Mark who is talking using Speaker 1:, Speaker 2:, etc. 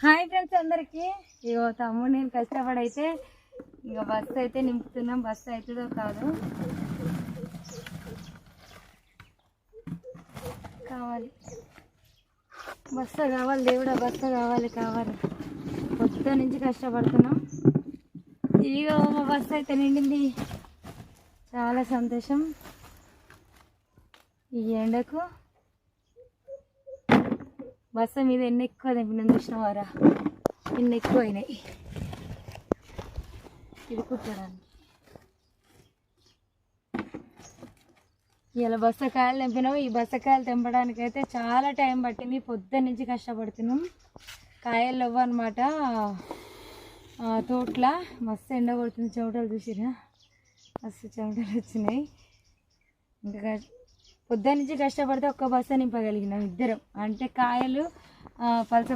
Speaker 1: Hi friends అందరికీ. ఇగో తమ్ముడు నేను కష్టపడైతే ఇక బస్సు అయితే నింపుతున్నాం. బస్సు అవుతుందో కాదు కావాలి, బస్సు కావాలి దేవుడా, బస్సు కావాలి పొద్దు నుంచి కష్టపడుతున్నాం. ఇగో మా బస్సు అయితే నిండింది, చాలా సంతోషం. ఈ ఎండకు బస్సు మీద ఎన్ని ఎక్కువ తెంపిన చూసినవారా, ఎన్ని ఎక్కువ అయినాయి ఇది కుట్టడానికి. ఇలా బస్తకాయలు తెంపినాము. ఈ బస్తకాయలు తెంపడానికి అయితే చాలా టైం పట్టింది, పొద్దున్న నుంచి కష్టపడుతున్నాం. కాయలు ఇవ్వనమాట తోట్ల మస్తు ఎండ కొడుతుంది. చెమటలు చూసిరా, మస్తు చెమటలు వచ్చినాయి. ఇంకా పొద్దున్న నుంచి కష్టపడితే ఒక్క బస్తా నింపగలిగినాం ఇద్దరం. అంటే కాయలు పలస